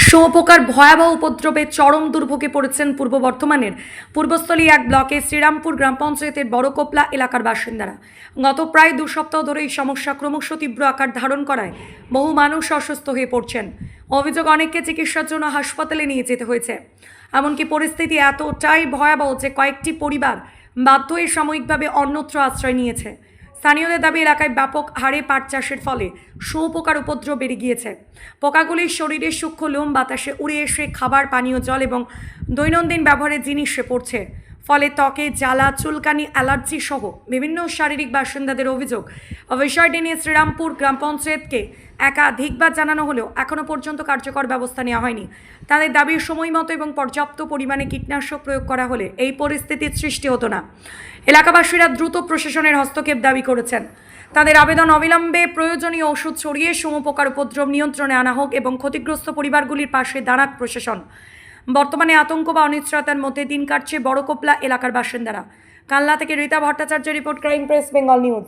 শুঁয়োপোকার ভয়াবহ উপদ্রবে চরম দুর্ভোগে পড়েছেন পূর্ব বর্ধমানের পূর্বস্থলী এক ব্লকে শ্রীরামপুর গ্রাম পঞ্চায়েতের বড়কোপলা এলাকার বাসিন্দারা। গত প্রায় 2 সপ্তাহ ধরে এই সমস্যা ক্রমশ তীব্র আকার ধারণ করায় বহু মানুষ অসুস্থ হয়ে পড়ছেন। অভিযোগ, অনেককে চিকিৎসার জন্য হাসপাতালে নিয়ে যেতে হয়েছে। এমনকি পরিস্থিতি এতটাই ভয়াবহ যে কয়েকটি পরিবার বাধ্য হয়ে সাময়িকভাবে অন্যত্র আশ্রয় নিয়েছে। স্থানীয়দের দাবি, এলাকায় ব্যাপক হারে পাট চাষের ফলে শুঁয়োপোকার উপদ্রব বেড়ে গিয়েছে। পোকাগুলির শরীরে সূক্ষ্ম লোম বাতাসে উড়ে এসে খাবার, পানীয় জল এবং দৈনন্দিন ব্যবহারের জিনিসে পড়ছে। ফলে ত্বকে জ্বালা, চুলকানি, অ্যালার্জি সহ বিভিন্ন শারীরিক বাসিন্দাদের অভিযোগ। বিষয়টি নিয়ে শ্রীরামপুর গ্রাম পঞ্চায়েতকে একাধিকবার জানানো হলেও এখনও পর্যন্ত কার্যকর ব্যবস্থা নেওয়া হয়নি। তাদের দাবি, সময় মতো এবং পর্যাপ্ত পরিমাণে কীটনাশক প্রয়োগ করা হলে এই পরিস্থিতির সৃষ্টি হতো না। এলাকাবাসীরা দ্রুত প্রশাসনের হস্তক্ষেপ দাবি করেছেন। তাদের আবেদন, অবিলম্বে প্রয়োজনীয় ওষুধ ছড়িয়ে শুঁয়োপোকার উপদ্রব নিয়ন্ত্রণে আনা হোক এবং ক্ষতিগ্রস্ত পরিবারগুলির পাশে দাঁড়াক প্রশাসন। বর্তমানে আতঙ্ক বা অনিশ্চয়তার মধ্যে দিন কাটছে বড়কোপলা এলাকার বাসিন্দারা। কালনা থেকে Rita Bhattacharya report, crime press, Bengal news.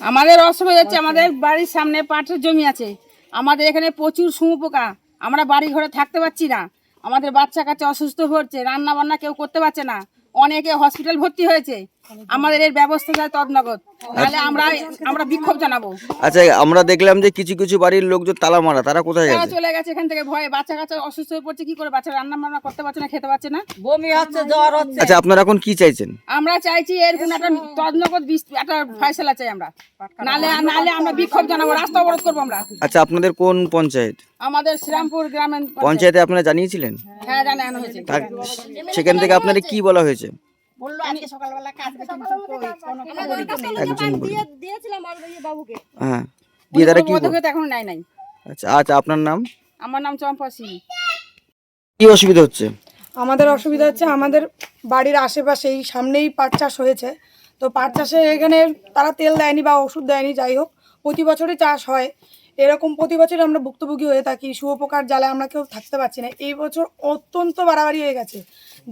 আমাদের অসুবিধা হচ্ছে, আমাদের বাড়ির সামনে পাটের জমি আছে, আমাদের এখানে প্রচুর শুঁয়োপোকা, আমরা বাড়ি ঘরে থাকতে পারছি না, আমাদের বাচ্চা কাচ্চা অসুস্থ হচ্ছে, রান্না বান্না কেউ করতে পারছে না, অনেকে হসপিটাল ভর্তি হয়েছে। আমাদের এর ব্যবস্থা চাই তদনগর, তাহলে আমরা বিক্ষোভ জানাবো। আচ্ছা, আমরা দেখলাম যে কিছু কিছু বাড়ির লোকজন তালা মারা, তারা কোথায় তারা গেছে? চলে গেছে এখান থেকে ভয়ে, বাচ্চা কাচ্চা অসুস্থ হয়ে পড়ছে, কি করে বাচ্চা রান্না বান্না করতে পারছে না, খেতে পারছে না, বমি হচ্ছে, জ্বর হচ্ছে। আচ্ছা, আপনারা এখন কি চাইছেন? আমরা চাইছি এর কোনো একটা তদনগর একটা ফয়সালা চাই আমরা, নালে আমরা বিক্ষোভ জানাবো, রাস্তা অবরোধ করবো আমরা। আচ্ছা, আপনাদের কোন পঞ্চায়েত? আমাদের শ্রীরামপুর গ্রামের পঞ্চায়েতে আপনারা জানিয়েছিলেন? হ্যাঁ, জানানো হয়েছে। সেখান থেকে আপনাদের কি বলা হয়েছে? বললো আজকে সকালবেলা কাজ একজন হ্যাঁ, দিয়ে তারা কি বলল? এখন নাই। আচ্ছা আচ্ছা, আপনার নাম? আমার নাম চম্পা সিং। কি অসুবিধা হচ্ছে? আমাদের অসুবিধা হচ্ছে, আমাদের বাড়ির আশেপাশে এই সামনেই পাট চাষ হয়েছে, তো পাট চাষে এখানে তারা তেল দেয়নি বা ওষুধ দেয়নি, যাই হোক প্রতি বছরই চাষ হয়, এরকম প্রতি বছরই আমরা ভুক্তভোগী হয়ে থাকি। শুঁয়োপোকার জ্বালায় আমরা কেউ থাকতে পারছি না। এই বছর অত্যন্ত বাড়াবাড়ি হয়ে গেছে,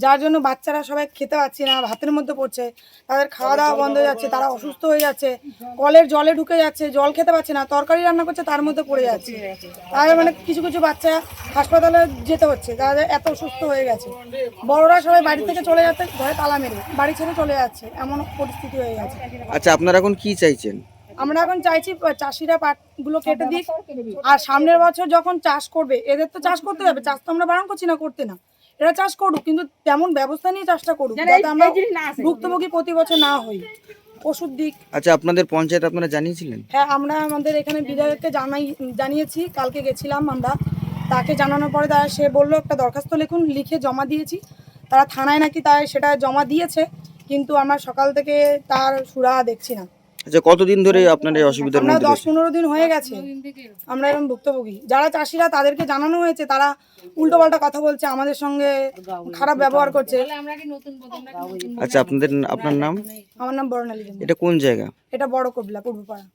যার জন্য বাচ্চারা সবাই খেতে পারছে না, ভাতের মধ্যে পড়ছে, তাদের খাওয়া দাওয়া বন্ধ হয়ে যাচ্ছে, তারা অসুস্থ হয়ে যাচ্ছে, কলের জলে ঢুকে যাচ্ছে, জল খেতে পারছে না, তরকারি রান্না করছে তার মধ্যে পড়ে যাচ্ছে। তাহলে মানে কিছু কিছু বাচ্চা হাসপাতালে যেতে হচ্ছে, তারা এত অসুস্থ হয়ে গেছে। বড়রা সবাই বাড়ি থেকে চলে যাচ্ছে, ঘরে তালা মেরে বাড়ি ছেড়ে চলে যাচ্ছে, এমন পরিস্থিতি হয়ে গেছে। আচ্ছা, আপনারা এখন কি চাইছেন? আমরা এখন চাইছি চাষিরা পাটগুলো কেটে দিক, আর সামনের বছর যখন চাষ করবে, এদের তো চাষ করতে হবে, চাষ তো আমরা বারণ করছি না করতে না, এরা চাষ করুক, কিন্তু তেমন ব্যবস্থা নিয়ে চাষটা করুক যাতে আমরা ভুক্তভোগী প্রতি বছর না হই। ওষুধ দিক। আচ্ছা, আপনাদের পঞ্চায়েত আপনারা জানিয়েছিলেন? হ্যাঁ, আমরা আমাদের এখানে বিধায়ককে জানিয়েছি, কালকে গেছিলাম আমরা, তাকে জানানোর পরে সে বললো একটা দরখাস্ত লিখুন, লিখে জমা দিয়েছি। তারা থানায় নাকি সেটা জমা দিয়েছে, কিন্তু আমরা সকাল থেকে তার সুরাহা দেখছি না। আচ্ছা, কতদিন ধরে আপনার এই অসুবিধার আমরা মধ্যে 10-15 দিন হয়ে গেছে আমরা এরকম ভুক্তভোগী। যারা চাষিরা তাদেরকে জানানো হয়েছে, তারা উল্টোপাল্টা কথা বলছে, আমাদের সঙ্গে খারাপ ব্যবহার করছে। আচ্ছা, আপনার নাম? আমার নাম বর্ণালী। এটা কোন জায়গা? এটা বড়কোপলা, পূর্বপাড়া।